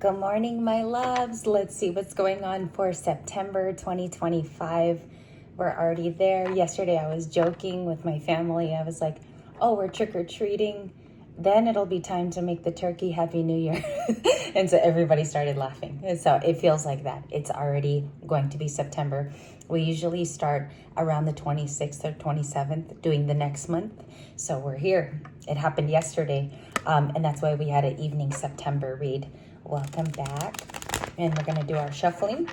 Good morning, my loves. Let's see what's going on for September 2025. We're already there. Yesterday, I was joking with my family. I was like, oh, we're trick-or-treating. Then it'll be time to make the turkey. Happy New Year. And so everybody started laughing. And so it feels like that. It's already going to be September. We usually start around the 26th or 27th doing the next month. So we're here. It happened yesterday. And that's why we had an evening September read. Welcome back. And we're going to do our shuffling.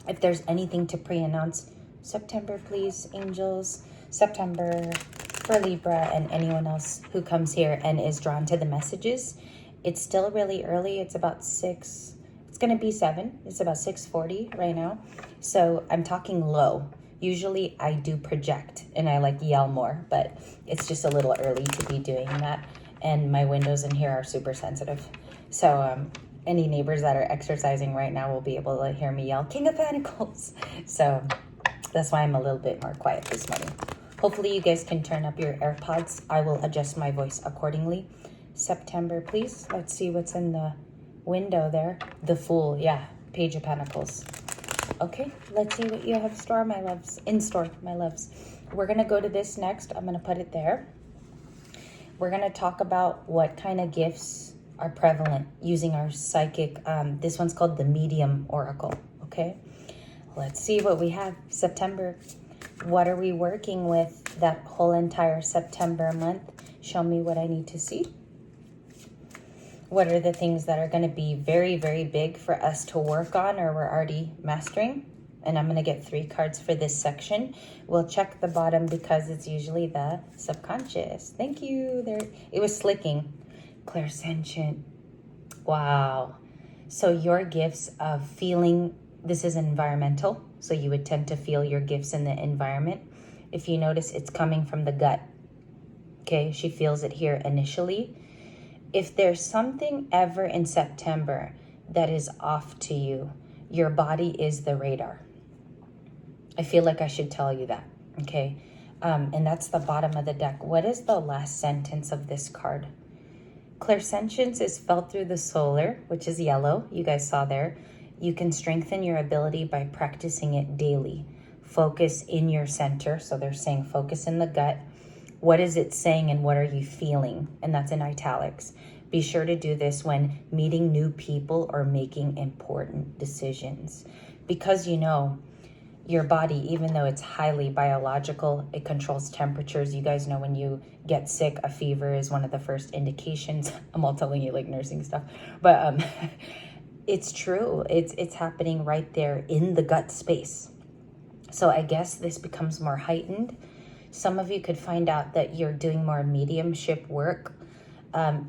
If there's anything to pre-announce, September, please, angels. September for Libra and anyone else who comes here and is drawn to the messages. It's still really early. It's about 6. It's going to be 7. It's about 6:40 right now. So I'm talking low. Usually I do project and I like yell more, but it's just a little early to be doing that. And my windows in here are super sensitive. So any neighbors that are exercising right now will be able to hear me yell, King of Pentacles. So that's why I'm a little bit more quiet this morning. Hopefully you guys can turn up your AirPods. I will adjust my voice accordingly. September, please. Let's see what's in the window there. The Fool, yeah. Page of Pentacles. Okay, let's see what you have in store, my loves. We're going to go to this next. I'm going to put it there. We're going to talk about what kind of gifts are prevalent using our psychic. This one's called the Medium Oracle, okay? Let's see what we have. September. What are we working with that whole entire September month? Show me what I need to see. What are the things that are going to be very, very big for us to work on or we're already mastering? And I'm going to get 3 cards for this section. We'll check the bottom because it's usually the subconscious. Thank you. There, it was slicking. Clairsentient. Wow. So your gifts of feeling, this is environmental. So you would tend to feel your gifts in the environment. If you notice, it's coming from the gut. Okay, she feels it here initially. If there's something ever in September that is off to you, your body is the radar. I feel like I should tell you that, okay? And that's the bottom of the deck. What is the last sentence of this card? Clairsentience is felt through the solar, which is yellow. You guys saw there. You can strengthen your ability by practicing it daily. Focus in your center. So they're saying focus in the gut. What is it saying and what are you feeling? And that's in italics. Be sure to do this when meeting new people or making important decisions. Because you know, your body, even though it's highly biological, it controls temperatures. You guys know when you get sick, a fever is one of the first indications. I'm all telling you like nursing stuff. But it's true. It's happening right there in the gut space. So I guess this becomes more heightened. Some of you could find out that you're doing more mediumship work.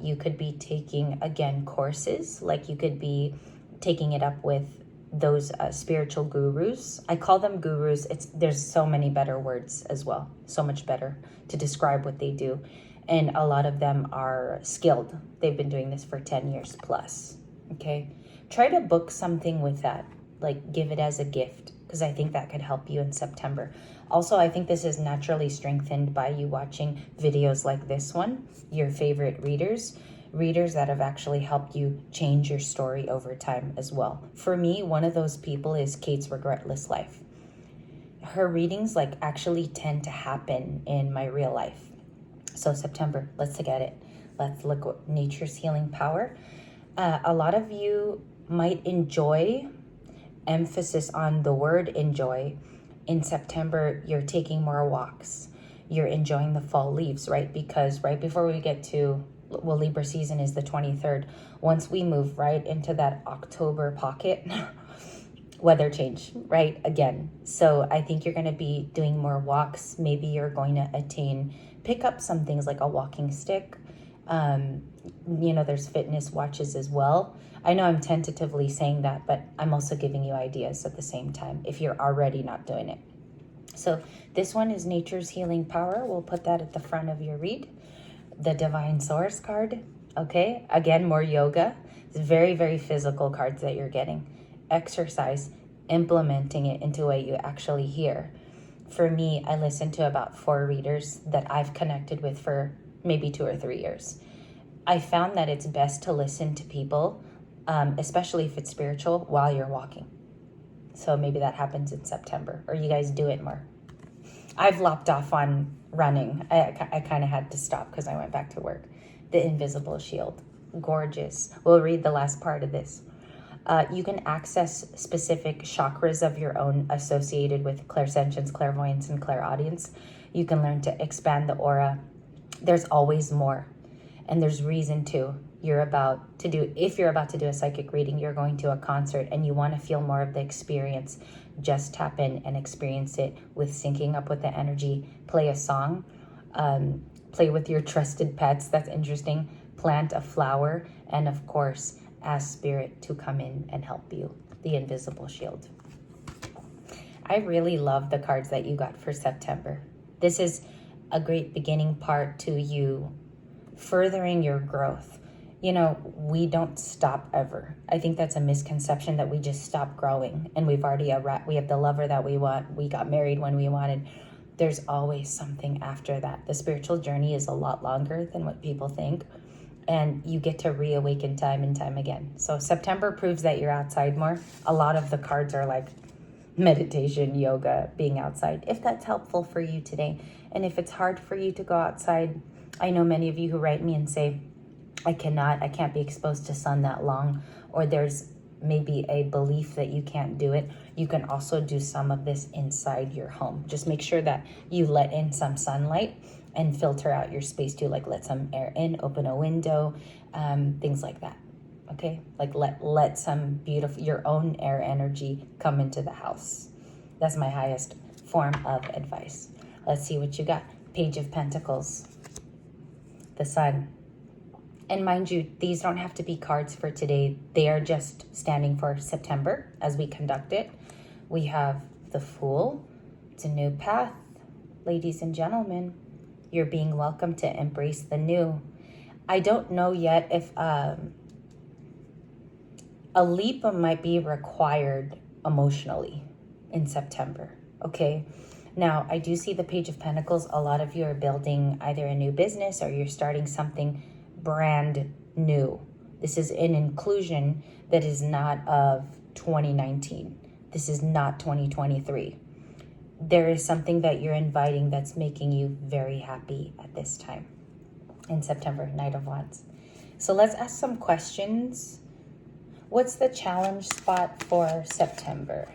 You could be taking, again, courses. Like you could be taking it up with those spiritual gurus. I call them gurus. There's so many better words as well. So much better to describe what they do. And a lot of them are skilled. They've been doing this for 10 years plus. Okay. Try to book something with that. Like give it as a gift. Because I think that could help you in September. Also, I think this is naturally strengthened by you watching videos like this one, your favorite readers that have actually helped you change your story over time as well. For me, one of those people is Kate's Regretless Life. Her readings like actually tend to happen in my real life. So September, let's look at it. Let's look at nature's healing power. A lot of you might enjoy, emphasis on the word enjoy. In September, you're taking more walks. You're enjoying the fall leaves, right? Because right before we get to, well, Libra season is the 23rd. Once we move right into that October pocket, weather change, right? Again. So I think you're going to be doing more walks. Maybe you're going to pick up some things like a walking stick. You know, there's fitness watches as well. I know I'm tentatively saying that, but I'm also giving you ideas at the same time if you're already not doing it. So this one is Nature's Healing Power. We'll put that at the front of your read. The Divine Source card. Okay, again, more yoga. It's very, very physical cards that you're getting. Exercise, implementing it into what you actually hear. For me, I listen to about 4 readers that I've connected with for maybe 2 or 3 years. I found that it's best to listen to people especially if it's spiritual, while you're walking. So maybe that happens in September, or you guys do it more. I've lopped off on running. I kind of had to stop because I went back to work. The invisible shield. Gorgeous. We'll read the last part of this. You can access specific chakras of your own associated with clairsentience, clairvoyance, and clairaudience. You can learn to expand the aura. There's always more, and there's reason to. If you're about to do a psychic reading, you're going to a concert and you want to feel more of the experience, just tap in and experience it with syncing up with the energy. Play a song, play with your trusted pets. That's interesting. Plant a flower, and of course, ask spirit to come in and help you. The invisible shield. I really love the cards that you got for September. This is a great beginning part to you furthering your growth. You know, we don't stop ever. I think that's a misconception that we just stop growing and we have the lover that we want. We got married when we wanted. There's always something after that. The spiritual journey is a lot longer than what people think, and you get to reawaken time and time again. So September proves that you're outside more. A lot of the cards are like meditation, yoga, being outside, if that's helpful for you today. And if it's hard for you to go outside, I know many of you who write me and say, I can't be exposed to sun that long, or there's maybe a belief that you can't do it. You can also do some of this inside your home. Just make sure that you let in some sunlight and filter out your space too, like let some air in, open a window, things like that. Okay, like let some beautiful, your own air energy come into the house. That's my highest form of advice. Let's see what you got. Page of Pentacles, the Sun. And mind you, these don't have to be cards for today. They are just standing for September as we conduct it. We have the Fool. It's a new path. Ladies and gentlemen, you're being welcomed to embrace the new. I don't know yet if a Libra might be required emotionally in September, okay? Now, I do see the Page of Pentacles. A lot of you are building either a new business or you're starting something brand new. This is an inclusion that is not of 2019. This is not 2023. There is something that you're inviting that's making you very happy at this time in September, Knight of Wands. So let's ask some questions. What's the challenge spot for September?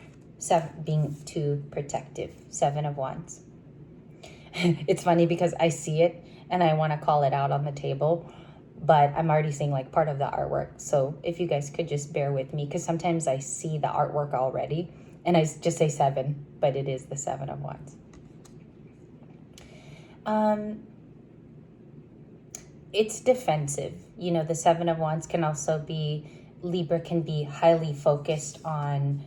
Being too protective. 7 of Wands. It's funny because I see it and I want to call it out on the table, but I'm already seeing like part of the artwork. So if you guys could just bear with me, because sometimes I see the artwork already and I just say 7, but it is the 7 of Wands. It's defensive. You know, the 7 of Wands can also be, Libra can be highly focused on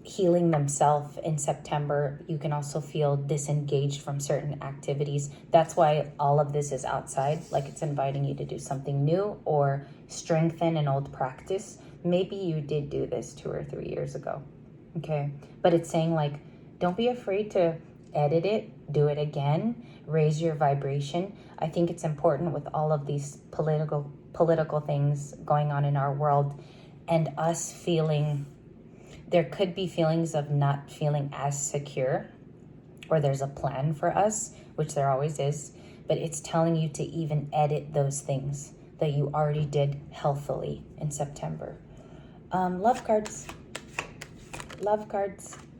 healing themselves in September. You can also feel disengaged from certain activities. That's why all of this is outside, like it's inviting you to do something new or strengthen an old practice. Maybe you did do this 2 or 3 years ago, okay? But it's saying like, don't be afraid to edit it, do it again, raise your vibration. I think it's important with all of these political things going on in our world and us feeling, there could be feelings of not feeling as secure, or there's a plan for us, which there always is, but it's telling you to even edit those things that you already did healthily in September. Love cards,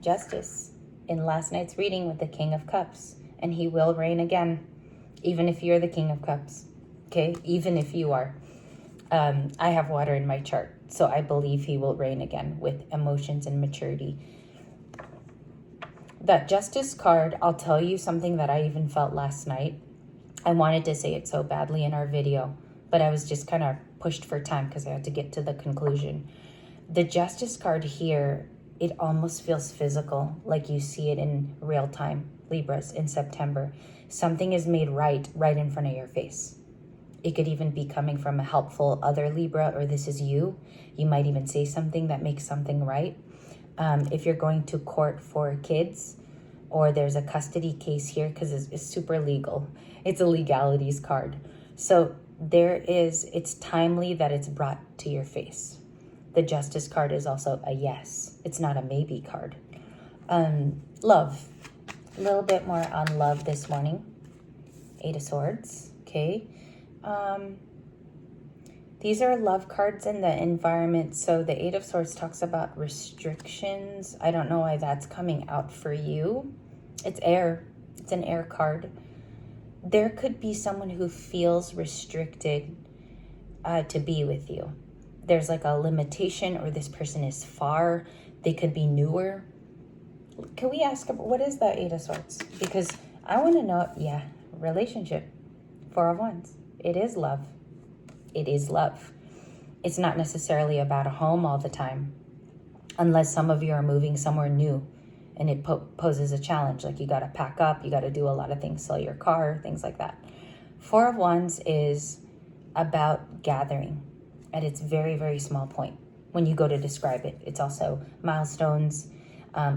Justice in last night's reading with the King of Cups, and he will reign again, even if you're the King of Cups, okay? Even if you are. I have water in my chart, so I believe he will reign again with emotions and maturity. That Justice card, I'll tell you something that I even felt last night. I wanted to say it so badly in our video, but I was just kind of pushed for time because I had to get to the conclusion. The Justice card here, it almost feels physical, like you see it in real time, Libras, in September. Something is made right in front of your face. It could even be coming from a helpful other Libra, or this is you. You might even say something that makes something right. If you're going to court for kids, or there's a custody case here, because it's super legal. It's a legalities card. So it's timely that it's brought to your face. The Justice card is also a yes. It's not a maybe card. Love. A little bit more on love this morning. 8 of Swords. Okay. These are love cards in the environment. So the 8 of Swords talks about restrictions. I don't know why that's coming out for you. It's air. It's an air card. There could be someone who feels restricted to be with you. There's like a limitation, or this person is far. They could be newer. Can we ask, what is the 8 of Swords? Because I want to know, yeah, relationship. 4 of Wands. It is love. It is love. It's not necessarily about a home all the time, unless some of you are moving somewhere new and it poses a challenge. Like you got to pack up, you got to do a lot of things, sell your car, things like that. 4 of Wands is about gathering at its very, very small point. When you go to describe it, it's also milestones.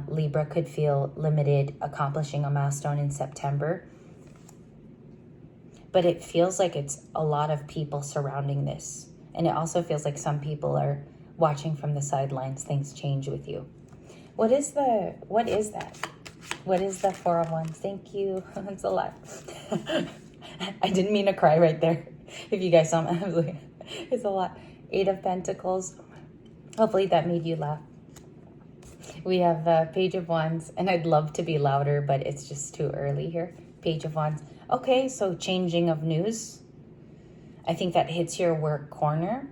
Libra could feel limited accomplishing a milestone in September. But it feels like it's a lot of people surrounding this. And it also feels like some people are watching from the sidelines. Things change with you. What is that? What is the 4 of Wands? Thank you. It's a lot. I didn't mean to cry right there. If you guys saw me, I was like, it's a lot. 8 of Pentacles. Hopefully that made you laugh. We have the Page of Wands, and I'd love to be louder, but it's just too early here. Page of Wands. Okay, so changing of news. I think that hits your work corner.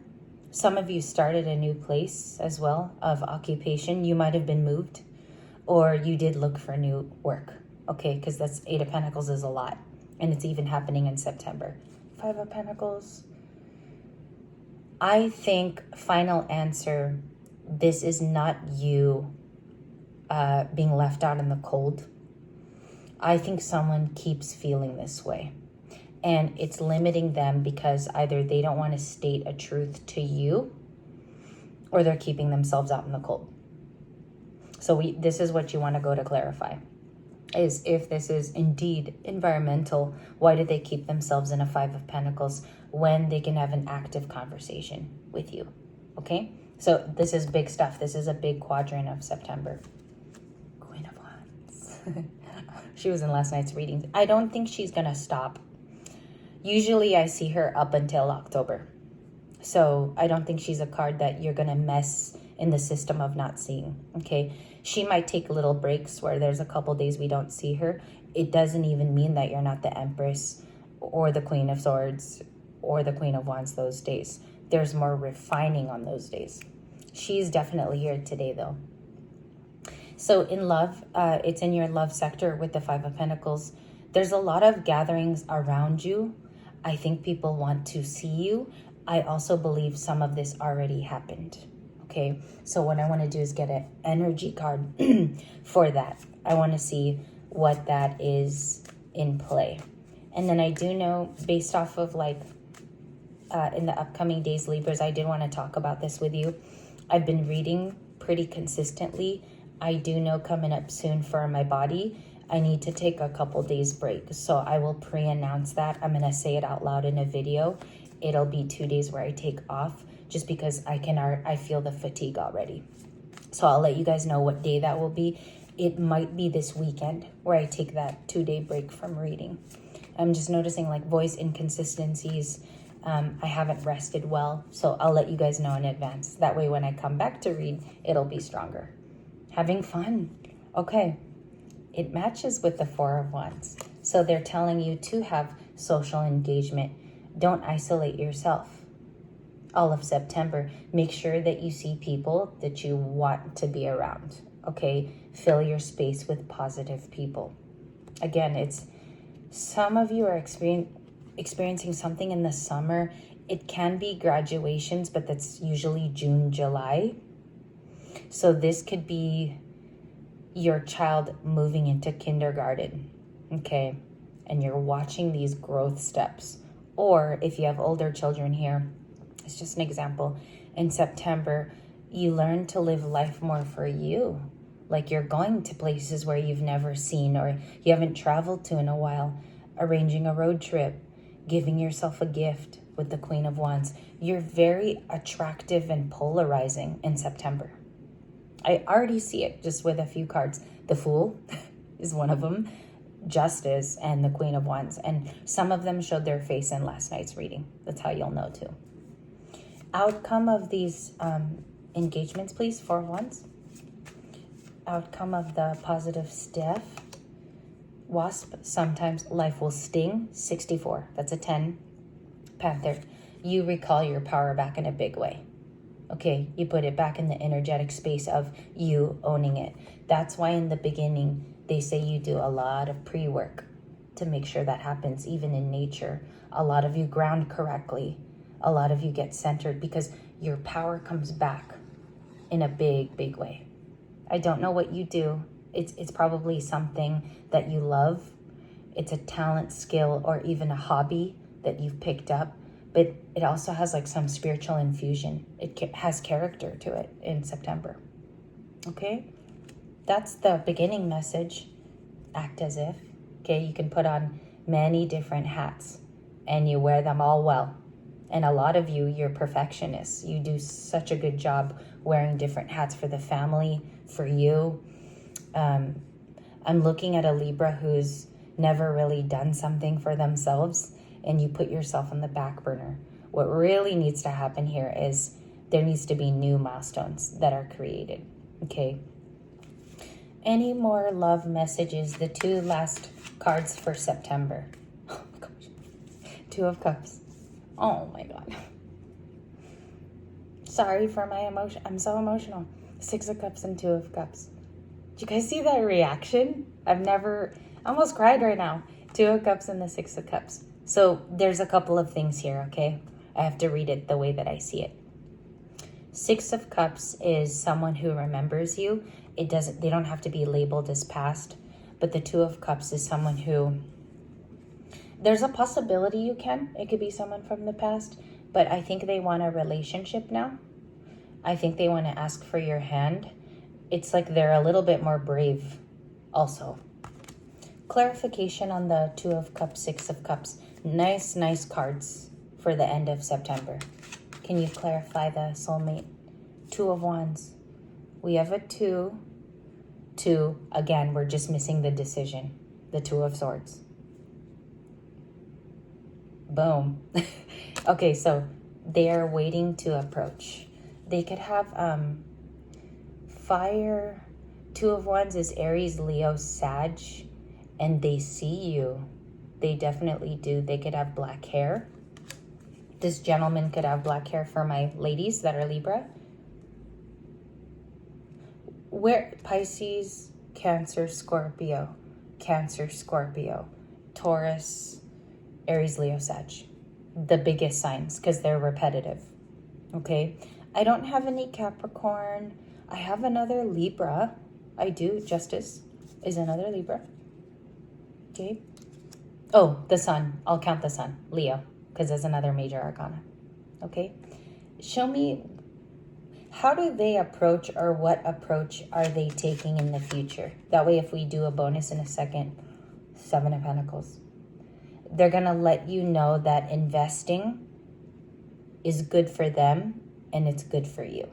Some of you started a new place as well of occupation. You might have been moved, or you did look for new work. Okay, because that's 8 of Pentacles is a lot, and it's even happening in September. 5 of Pentacles. I think final answer, this is not you being left out in the cold. I think someone keeps feeling this way, and it's limiting them because either they don't want to state a truth to you, or they're keeping themselves out in the cold. So this is what you want to go to clarify, is if this is indeed environmental, why do they keep themselves in a 5 of Pentacles when they can have an active conversation with you? Okay, so this is big stuff. This is a big quadrant of September. Queen of Wands. She was in last night's reading. I don't think she's gonna stop. Usually I see her up until October. So I don't think she's a card that you're gonna mess in the system of not seeing, okay? She might take little breaks where there's a couple days we don't see her. It doesn't even mean that you're not the Empress or the Queen of Swords or the Queen of Wands those days. There's more refining on those days. She's definitely here today though. So in love, it's in your love sector with the 5 of Pentacles. There's a lot of gatherings around you. I think people want to see you. I also believe some of this already happened. Okay, so what I want to do is get an energy card for that. I want to see what that is in play. And then I do know, based off of like in the upcoming days, Libras, I did want to talk about this with you. I've been reading pretty consistently. I do know coming up soon for my body, I need to take a couple days break. So I will pre-announce that. I'm going to say it out loud in a video. It'll be 2 days where I take off just because I feel the fatigue already. So I'll let you guys know what day that will be. It might be this weekend where I take that 2-day break from reading. I'm just noticing like voice inconsistencies. I haven't rested well, so I'll let you guys know in advance. That way when I come back to read, it'll be stronger. Having fun. Okay. It matches with the 4 of Wands. So they're telling you to have social engagement. Don't isolate yourself. All of September, make sure that you see people that you want to be around. Okay? Fill your space with positive people. Again, it's some of you are experiencing something in the summer. It can be graduations, but that's usually June, July. So this could be your child moving into kindergarten, okay? And you're watching these growth steps. Or if you have older children here, it's just an example. In September, you learn to live life more for you. Like you're going to places where you've never seen or you haven't traveled to in a while, arranging a road trip, giving yourself a gift, with the Queen of Wands. You're very attractive and polarizing in September. I already see it just with a few cards. The Fool is one of them, Justice, and the Queen of Wands. And some of them showed their face in last night's reading. That's how you'll know too. Outcome of these engagements, please. 4 of Wands. Outcome of the positive step. Wasp, sometimes life will sting. 64. That's a 10. Panther, you recall your power back in a big way. Okay, you put it back in the energetic space of you owning it. That's why in the beginning, they say you do a lot of pre-work to make sure that happens, even in nature. A lot of you ground correctly. A lot of you get centered because your power comes back in a big, big way. I don't know what you do. It's probably something that you love. It's a talent, skill, or even a hobby that you've picked up. But it also has like some spiritual infusion. It has character to it in September. Okay? That's the beginning message. Act as if. Okay? You can put on many different hats and you wear them all well. And a lot of you, you're perfectionists. You do such a good job wearing different hats for the family, for you. I'm looking at a Libra who's never really done something for themselves, and you put yourself on the back burner. What really needs to happen here is there needs to be new milestones that are created. Okay. Any more love messages? The 2 last cards for September. Oh my gosh. 2 of Cups. Oh my God. Sorry for my emotion. I'm so emotional. 6 of Cups and 2 of Cups. Did you guys see that reaction? I almost cried right now. 2 of Cups and the 6 of Cups. So there's a couple of things here, okay? I have to read it the way that I see it. 6 of Cups is someone who remembers you. They don't have to be labeled as past, but the 2 of Cups is someone who, there's a possibility it could be someone from the past, but I think they want a relationship now. I think they want to ask for your hand. It's like they're a little bit more brave also. Clarification on the 2 of Cups, 6 of Cups. Nice cards for the end of September. Can you clarify the soulmate? 2 of Wands. We have a 2. Again, we're just missing the decision. The 2 of Swords. Boom. Okay, so they are waiting to approach. They could have fire. 2 of Wands is Aries, Leo, Sag, and they see you. They definitely do. They could have black hair. This gentleman could have black hair for my ladies that are Libra. Where Pisces, Cancer, Scorpio, Taurus, Aries, Leo, Sag. The biggest signs because they're repetitive. Okay. I don't have any Capricorn. I have another Libra. I do. Justice is another Libra. Okay. Oh, the Sun. I'll count the Sun. Leo, because that's another major arcana. Okay. Show me, how do they approach, or what approach are they taking in the future? That way, if we do a bonus in a second, 7 of Pentacles. They're going to let you know that investing is good for them and it's good for you.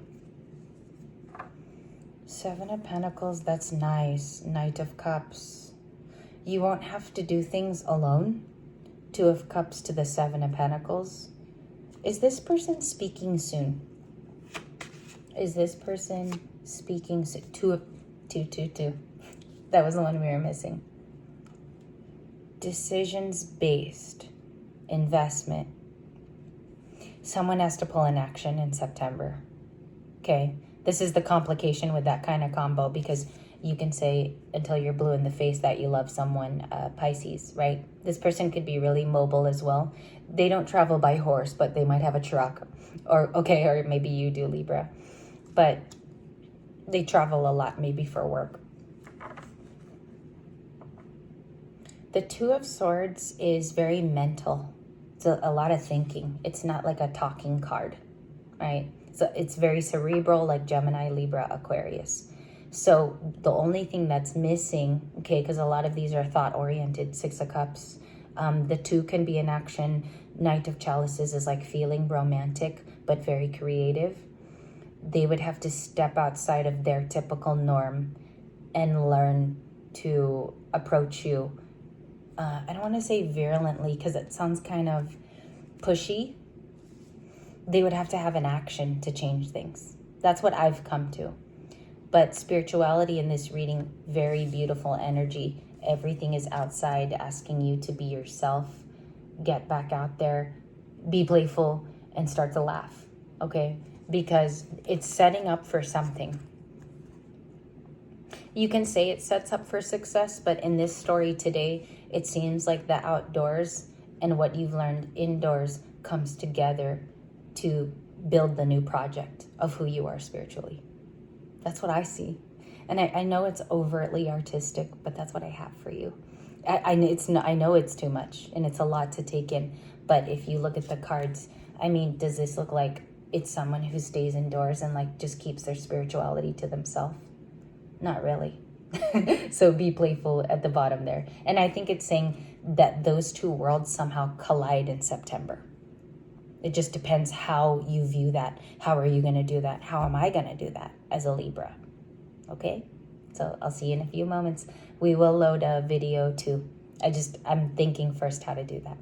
7 of Pentacles, that's nice. Knight of Cups. You won't have to do things alone. 2 of Cups to the 7 of Pentacles. Is this person speaking soon? Is this person speaking soon? 2. That was the one we were missing. Decisions-based investment. Someone has to pull an action in September. Okay. This is the complication with that kind of combo, because you can say until you're blue in the face that you love someone, Pisces, right? This person could be really mobile as well. They don't travel by horse, but they might have a truck. Or maybe you do, Libra. But they travel a lot, maybe for work. The 2 of Swords is very mental. It's a lot of thinking. It's not like a talking card, right? So it's very cerebral, like Gemini, Libra, Aquarius. So the only thing that's missing, okay, because a lot of these are thought-oriented, 6 of Cups, The two can be in action. Knight of Chalices is like feeling romantic, but very creative. They would have to step outside of their typical norm and learn to approach you. I don't want to say virulently because it sounds kind of pushy. They would have to have an action to change things. That's what I've come to. But spirituality in this reading, very beautiful energy. Everything is outside, asking you to be yourself. Get back out there, be playful, and start to laugh, okay? Because it's setting up for something. You can say it sets up for success, but in this story today, it seems like the outdoors and what you've learned indoors comes together to build the new project of who you are spiritually. That's what I see. And I know it's overtly artistic, but that's what I have for you. I know it's too much and it's a lot to take in. But if you look at the cards, I mean, does this look like it's someone who stays indoors and like just keeps their spirituality to themselves? Not really. So be playful at the bottom there. And I think it's saying that those two worlds somehow collide in September. It just depends how you view that. How are you going to do that? How am I going to do that as a Libra? Okay? So I'll see you in a few moments. We will load a video too. I'm thinking first how to do that.